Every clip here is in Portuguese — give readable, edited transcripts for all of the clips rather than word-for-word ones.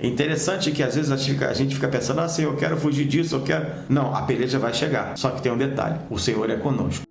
É interessante que às vezes a gente fica pensando, Senhor, eu quero fugir disso, eu quero... Não, a peleja vai chegar. Só que tem um detalhe, o Senhor é conosco.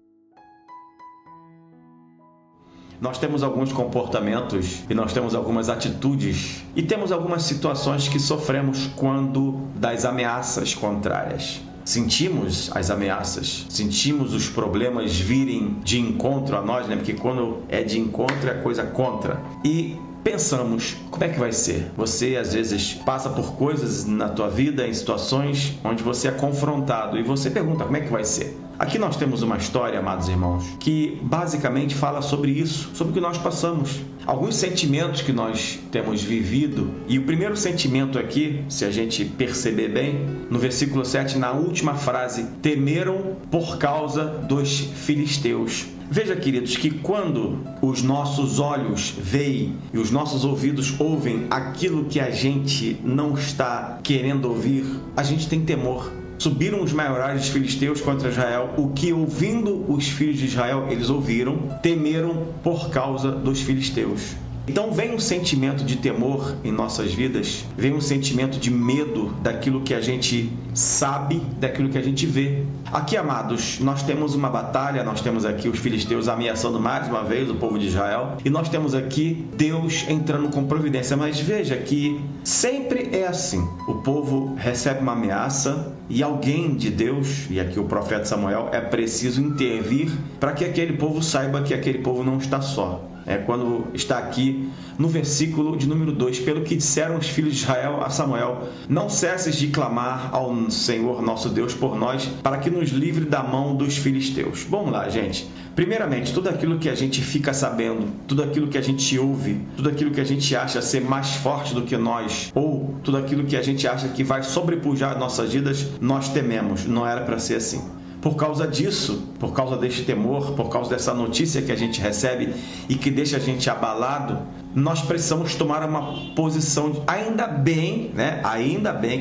Nós temos alguns comportamentos e nós temos algumas atitudes e temos algumas situações que sofremos quando das ameaças contrárias. Sentimos as ameaças, sentimos os problemas virem de encontro a nós, né? Porque quando é de encontro é coisa contra. E pensamos, como é que vai ser? Você às vezes passa por coisas na tua vida, em situações onde você é confrontado e você pergunta, como é que vai ser? Aqui nós temos uma história, amados irmãos, que basicamente fala sobre isso, sobre o que nós passamos. Alguns sentimentos que nós temos vivido, e o primeiro sentimento aqui, se a gente perceber bem, no versículo 7, na última frase, temeram por causa dos filisteus. Veja, queridos, que quando os nossos olhos veem e os nossos ouvidos ouvem aquilo que a gente não está querendo ouvir, a gente tem temor. Subiram os maiorais dos filisteus contra Israel, o que ouvindo os filhos de Israel, eles ouviram, temeram por causa dos filisteus. Então vem um sentimento de temor em nossas vidas, vem um sentimento de medo daquilo que a gente sabe, daquilo que a gente vê. Aqui, amados, nós temos uma batalha, nós temos aqui os filisteus ameaçando mais uma vez o povo de Israel, e nós temos aqui Deus entrando com providência. Mas veja que sempre é assim, o povo recebe uma ameaça e alguém de Deus, e aqui o profeta Samuel, é preciso intervir para que aquele povo saiba que aquele povo não está só. Quando está aqui no versículo de número 2, pelo que disseram os filhos de Israel a Samuel, não cesses de clamar ao Senhor nosso Deus por nós, para que nos livre da mão dos filisteus. Vamos lá, gente. Primeiramente, tudo aquilo que a gente fica sabendo, tudo aquilo que a gente ouve, tudo aquilo que a gente acha ser mais forte do que nós, ou tudo aquilo que a gente acha que vai sobrepujar nossas vidas, nós tememos. Não era para ser assim. Por causa disso, por causa deste temor, por causa dessa notícia que a gente recebe e que deixa a gente abalado, nós precisamos tomar uma posição, ainda bem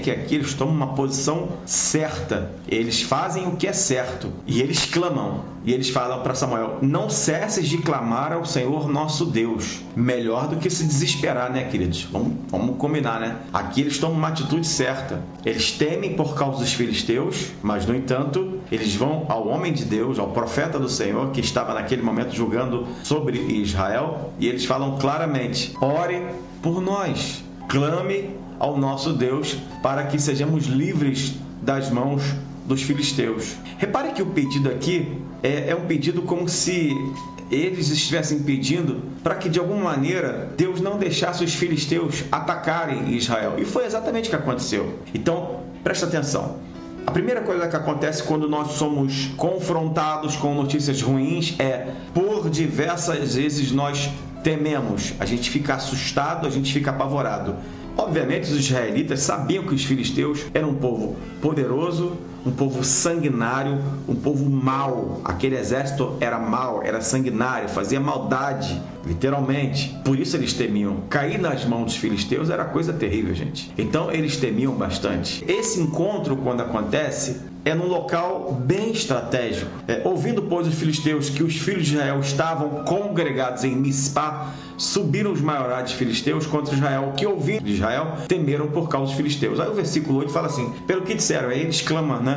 que aqui eles tomam uma posição certa. Eles fazem o que é certo e eles clamam. E eles falam para Samuel, não cesses de clamar ao Senhor nosso Deus. Melhor do que se desesperar, né, queridos? Vamos combinar, né? Aqui eles tomam uma atitude certa. Eles temem por causa dos filisteus, mas, no entanto, eles vão ao homem de Deus, ao profeta do Senhor, que estava naquele momento julgando sobre Israel, e eles falam claramente, ore por nós, clame ao nosso Deus para que sejamos livres das mãos dos filisteus. Repare que o pedido aqui é um pedido como se eles estivessem pedindo para que de alguma maneira Deus não deixasse os filisteus atacarem Israel. E foi exatamente o que aconteceu. Então, presta atenção. A primeira coisa que acontece quando nós somos confrontados com notícias ruins é, por diversas vezes nós tememos, a gente fica assustado, a gente fica apavorado. Obviamente, os israelitas sabiam que os filisteus eram um povo poderoso, um povo sanguinário, um povo mau. Aquele exército era mau, era sanguinário, fazia maldade, literalmente. Por isso eles temiam. Cair nas mãos dos filisteus era coisa terrível, gente. Então eles temiam bastante. Esse encontro, quando acontece, é num local bem estratégico. Ouvindo, pois, os filisteus que os filhos de Israel estavam congregados em Mispá, subiram os maiorais filisteus contra Israel, que ouvindo de Israel, temeram por causa dos filisteus. Aí o versículo 8 fala assim, pelo que disseram, aí eles clamam, né?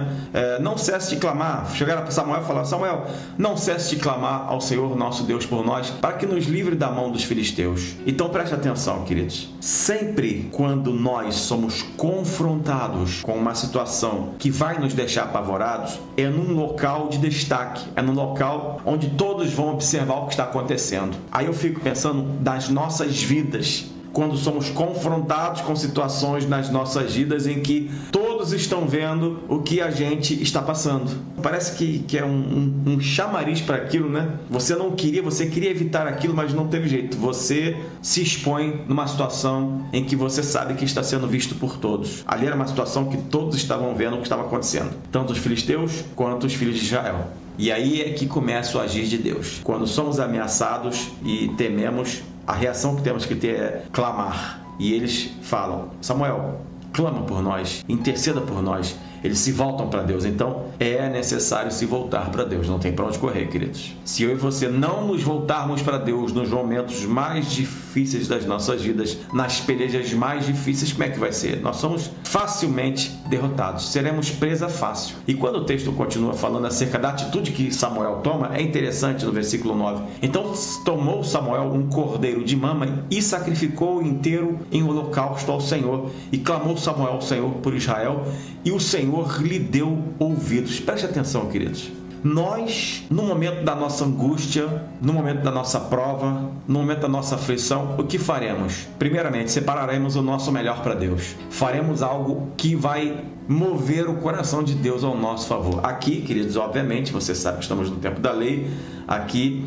Não cesse de clamar. Chegaram para Samuel e falaram, Samuel, não cesse de clamar ao Senhor nosso Deus por nós, para que nos livre da mão dos filisteus. Então preste atenção, queridos. Sempre quando nós somos confrontados com uma situação que vai nos deixar apavorados, é num local de destaque, é num local onde todos vão observar o que está acontecendo. Aí eu fico pensando das nossas vidas, quando somos confrontados com situações nas nossas vidas em que todos estão vendo o que a gente está passando. Parece que é um chamariz para aquilo, né? Você queria evitar aquilo, mas não teve jeito. Você se expõe numa situação em que você sabe que está sendo visto por todos. Ali era uma situação que todos estavam vendo o que estava acontecendo, tanto os filisteus quanto os filhos de Israel. E aí é que começa o agir de Deus. Quando somos ameaçados e tememos, a reação que temos que ter é clamar. E eles falam, Samuel, clama por nós, interceda por nós. eles se voltam para Deus. Então, é necessário se voltar para Deus. Não tem para onde correr, queridos. Se eu e você não nos voltarmos para Deus nos momentos mais difíceis das nossas vidas, nas pelejas mais difíceis, como é que vai ser? Nós somos facilmente derrotados. Seremos presa fácil. E quando o texto continua falando acerca da atitude que Samuel toma, é interessante no versículo 9. Então, tomou Samuel um cordeiro de mama e sacrificou-o inteiro em holocausto ao Senhor. E clamou Samuel ao Senhor por Israel, e o Senhor lhe deu ouvidos. Preste atenção, queridos. Nós, no momento da nossa angústia, no momento da nossa prova, no momento da nossa aflição, o que faremos? Primeiramente, separaremos o nosso melhor para Deus. Faremos algo que vai mover o coração de Deus ao nosso favor. Aqui, queridos, obviamente, você sabe que estamos no tempo da lei, aqui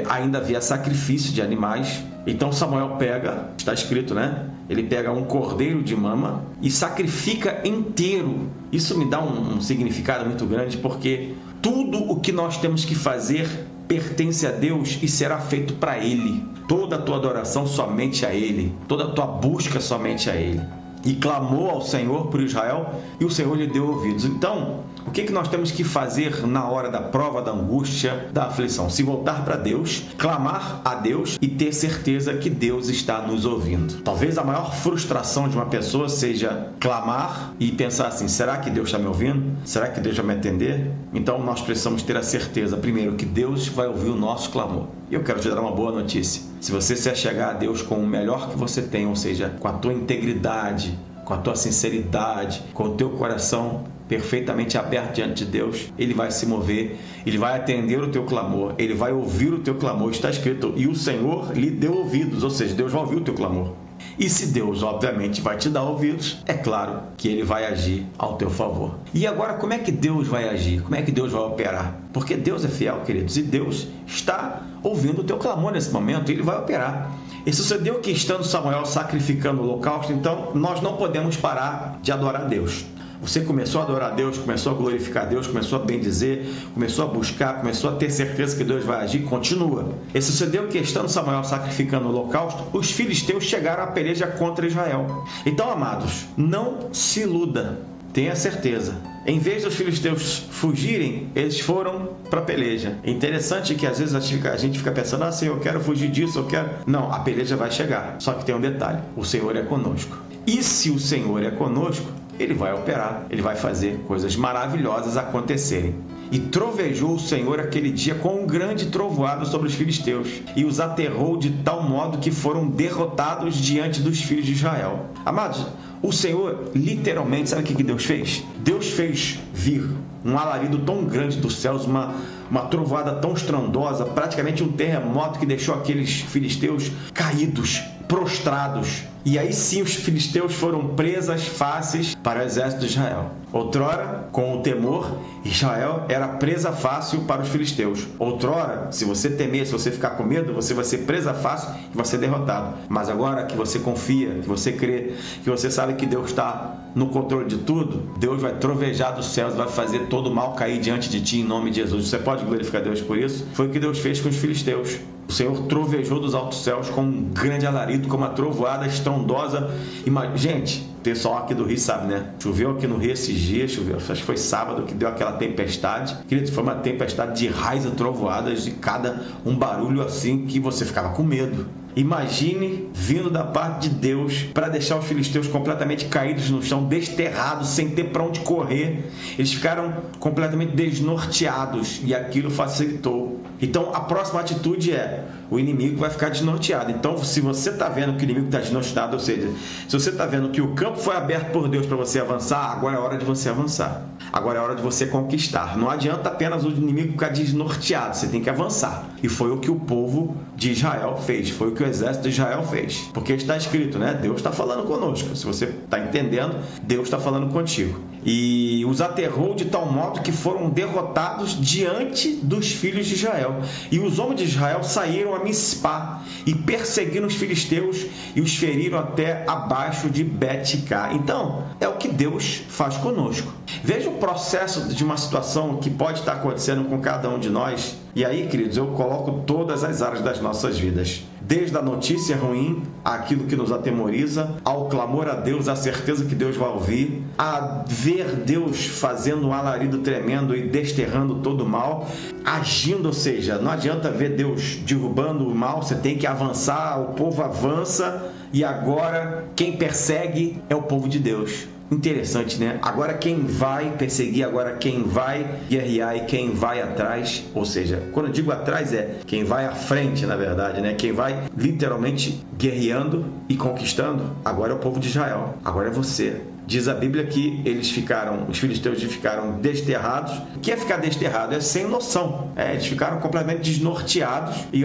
ainda havia sacrifício de animais. Então Samuel pega, está escrito, né? Ele pega um cordeiro de mama e sacrifica inteiro. Isso me dá um significado muito grande, porque tudo o que nós temos que fazer pertence a Deus e será feito para Ele. Toda a tua adoração somente a Ele, toda a tua busca somente a Ele. E clamou ao Senhor por Israel, e o Senhor lhe deu ouvidos. Então, o que nós temos que fazer na hora da prova, da angústia, da aflição? Se voltar para Deus, clamar a Deus e ter certeza que Deus está nos ouvindo. Talvez a maior frustração de uma pessoa seja clamar e pensar assim: será que Deus está me ouvindo? Será que Deus vai me atender? Então nós precisamos ter a certeza, primeiro, que Deus vai ouvir o nosso clamor. E eu quero te dar uma boa notícia. Se você se achegar a Deus com o melhor que você tem, ou seja, com a tua integridade, com a tua sinceridade, com o teu coração perfeitamente aberto diante de Deus, Ele vai se mover, Ele vai atender o teu clamor, Ele vai ouvir o teu clamor. Está escrito: e o Senhor lhe deu ouvidos, ou seja, Deus vai ouvir o teu clamor. E se Deus, obviamente, vai te dar ouvidos, é claro que Ele vai agir ao teu favor. E agora, como é que Deus vai agir? Como é que Deus vai operar? Porque Deus é fiel, queridos, e Deus está ouvindo o teu clamor nesse momento, e Ele vai operar. E sucedeu que, estando Samuel sacrificando o holocausto, então nós não podemos parar de adorar a Deus. Você começou a adorar a Deus, começou a glorificar a Deus, começou a bendizer, começou a buscar, começou a ter certeza que Deus vai agir, continua. E sucedeu que, estando Samuel sacrificando o holocausto, os filisteus chegaram à peleja contra Israel. Então, amados, não se iluda, tenha certeza. Em vez dos filisteus fugirem, eles foram para a peleja. É interessante que às vezes a gente fica pensando: ah, Senhor, eu quero fugir disso, eu quero... Não, a peleja vai chegar. Só que tem um detalhe: o Senhor é conosco. E se o Senhor é conosco, Ele vai operar, Ele vai fazer coisas maravilhosas acontecerem. E trovejou o Senhor aquele dia com um grande trovoado sobre os filisteus, e os aterrou de tal modo que foram derrotados diante dos filhos de Israel. Amados, o Senhor literalmente, sabe o que Deus fez? Deus fez vir um alarido tão grande dos céus, uma trovoada tão estrondosa, praticamente um terremoto que deixou aqueles filisteus caídos, prostrados. E aí sim os filisteus foram presas fáceis para o exército de Israel. Outrora, com o temor, Israel era presa fácil para os filisteus. Outrora, se você temer, se você ficar com medo, você vai ser presa fácil e vai ser derrotado. Mas agora que você confia, que você crê, que você sabe que Deus está no controle de tudo, Deus vai trovejar dos céus, vai fazer todo o mal cair diante de ti em nome de Jesus. Você pode glorificar Deus por isso? Foi o que Deus fez com os filisteus. O Senhor trovejou dos altos céus com um grande alarido, com uma trovoada estrondosa. Gente, o pessoal aqui do Rio sabe, né? Choveu aqui no Rio esses dias, choveu, acho que foi sábado que deu aquela tempestade. Querido, foi uma tempestade de raios e trovoadas, de cada um barulho assim que você ficava com medo. Imagine vindo da parte de Deus para deixar os filisteus completamente caídos no chão, desterrados, sem ter para onde correr. Eles ficaram completamente desnorteados e aquilo facilitou. Então a próxima atitude é: o inimigo vai ficar desnorteado. Então, se você está vendo que o inimigo está desnorteado, ou seja, se você está vendo que o campo foi aberto por Deus para você avançar, agora é hora de você avançar. Agora é hora de você conquistar. Não adianta apenas o inimigo ficar desnorteado, você tem que avançar. E foi o que o povo de Israel fez, foi o que o exército de Israel fez. Porque está escrito, né? Deus está falando conosco. Se você está entendendo, Deus está falando contigo. E os aterrou de tal modo que foram derrotados diante dos filhos de Israel. E os homens de Israel saíram a Mispá e perseguiram os filisteus e os feriram até abaixo de Bet-Cá. Então, é o que Deus faz conosco. Veja o processo de uma situação que pode estar acontecendo com cada um de nós. E aí, queridos, eu coloco todas as áreas das nossas vidas. Desde a notícia ruim àquilo que nos atemoriza, ao clamor a Deus, à certeza que Deus vai ouvir, a ver Deus fazendo um alarido tremendo e desterrando todo o mal, agindo, ou seja, não adianta ver Deus derrubando o mal, você tem que avançar, o povo avança e agora quem persegue é o povo de Deus. Interessante, né? Agora quem vai perseguir, agora quem vai guerrear e quem vai atrás, ou seja, quando eu digo atrás é quem vai à frente, na verdade, né? Quem vai literalmente guerreando e conquistando, agora é o povo de Israel, agora é você. Diz a Bíblia que os filisteus ficaram desterrados. O que é ficar desterrado? É sem noção. Eles ficaram completamente desnorteados e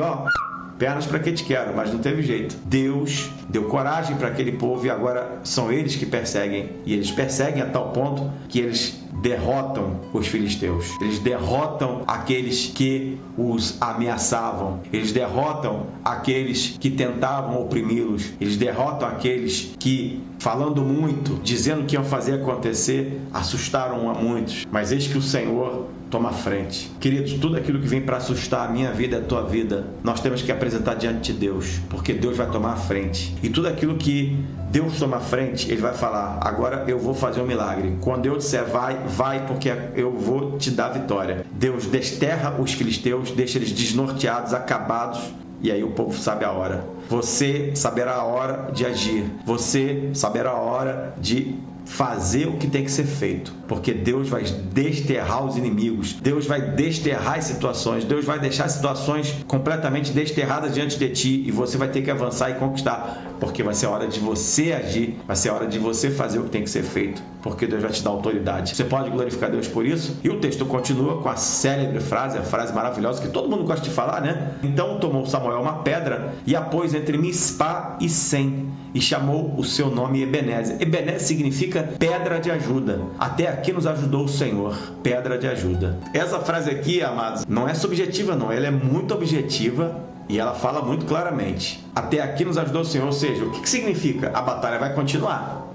pernas para que te quero, mas não teve jeito. Deus deu coragem para aquele povo e agora são eles que perseguem. E eles perseguem a tal ponto que eles derrotam os filisteus. Eles derrotam aqueles que os ameaçavam. Eles derrotam aqueles que tentavam oprimi-los. Eles derrotam aqueles que, falando muito, dizendo que iam fazer acontecer, assustaram a muitos. Mas eis que o Senhor toma a frente. Queridos, tudo aquilo que vem para assustar a minha vida e a tua vida, nós temos que apresentar diante de Deus, porque Deus vai tomar a frente. E tudo aquilo que Deus toma a frente, Ele vai falar, agora eu vou fazer um milagre. Quando eu disser vai, porque eu vou te dar vitória. Deus desterra os filisteus, deixa eles desnorteados, acabados, e aí o povo sabe a hora. Você saberá a hora de agir. Você saberá a hora de fazer o que tem que ser feito, porque Deus vai desterrar os inimigos, Deus vai desterrar as situações, Deus vai deixar as situações completamente desterradas diante de ti e você vai ter que avançar e conquistar, porque vai ser a hora de você agir, vai ser a hora de você fazer o que tem que ser feito, porque Deus vai te dar autoridade. Você pode glorificar Deus por isso? E o texto continua com a célebre frase, a frase maravilhosa que todo mundo gosta de falar, né? Então tomou Samuel uma pedra e a pôs entre Mispa e Sem e chamou o seu nome Ebenezer. Ebenezer significa pedra de ajuda. Até aqui nos ajudou o Senhor, pedra de ajuda. Essa frase aqui, amados, não é subjetiva não, ela é muito objetiva e ela fala muito claramente. Até aqui nos ajudou o Senhor, ou seja, o que significa? A batalha vai continuar.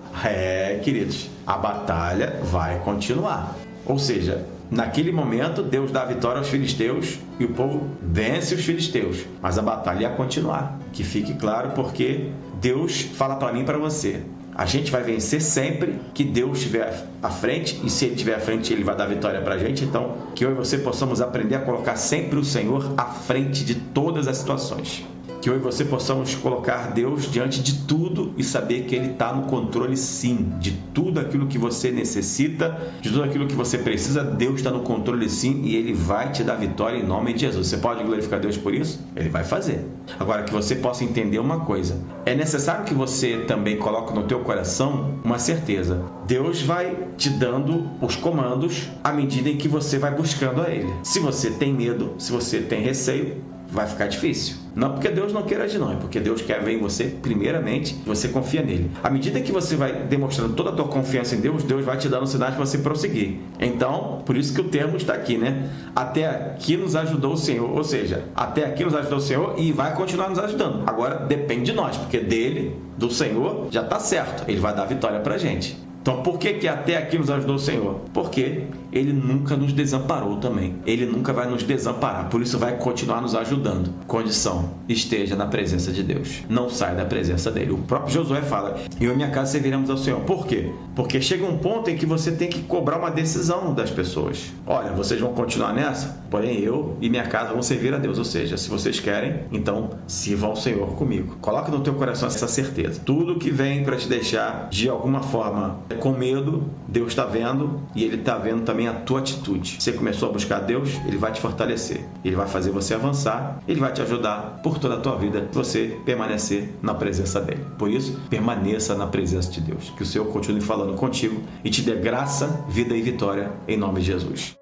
Queridos, a batalha vai continuar. Ou seja, naquele momento Deus dá a vitória aos filisteus e o povo vence os filisteus, mas a batalha ia continuar. Que fique claro, porque Deus fala para mim e para você, a gente vai vencer sempre que Deus estiver à frente, e se Ele estiver à frente, Ele vai dar vitória para a gente. Então, que eu e você possamos aprender a colocar sempre o Senhor à frente de todas as situações. Que eu e você possamos colocar Deus diante de tudo e saber que Ele está no controle, sim, de tudo aquilo que você necessita, de tudo aquilo que você precisa. Deus está no controle, sim, e Ele vai te dar vitória em nome de Jesus. Você pode glorificar Deus por isso? Ele vai fazer. Agora, que você possa entender uma coisa, é necessário que você também coloque no teu coração uma certeza. Deus vai te dando os comandos à medida em que você vai buscando a Ele. Se você tem medo, se você tem receio, vai ficar difícil. Não porque Deus não queira agir, não. É porque Deus quer ver em você, primeiramente, você confia nele. À medida que você vai demonstrando toda a tua confiança em Deus, Deus vai te dando sinais para você prosseguir. Então, por isso que o termo está aqui, né? Até aqui nos ajudou o Senhor. Ou seja, até aqui nos ajudou o Senhor e vai continuar nos ajudando. Agora, depende de nós, porque dele, do Senhor, já está certo. Ele vai dar vitória para a gente. Então, por que até aqui nos ajudou o Senhor? Porque Ele nunca nos desamparou também. Ele nunca vai nos desamparar. Por isso vai continuar nos ajudando. Condição: esteja na presença de Deus. Não saia da presença dele. O próprio Josué fala, eu e minha casa serviremos ao Senhor. Por quê? Porque chega um ponto em que você tem que cobrar uma decisão das pessoas. Olha, vocês vão continuar nessa? Porém, eu e minha casa vão servir a Deus. Ou seja, se vocês querem, então sirvam ao Senhor comigo. Coloque no teu coração essa certeza. Tudo que vem para te deixar, de alguma forma, com medo, Deus está vendo e Ele está vendo também a tua atitude. Você começou a buscar Deus, Ele vai te fortalecer. Ele vai fazer você avançar, Ele vai te ajudar por toda a tua vida, se você permanecer na presença dEle. Por isso, permaneça na presença de Deus. Que o Senhor continue falando contigo e te dê graça, vida e vitória em nome de Jesus.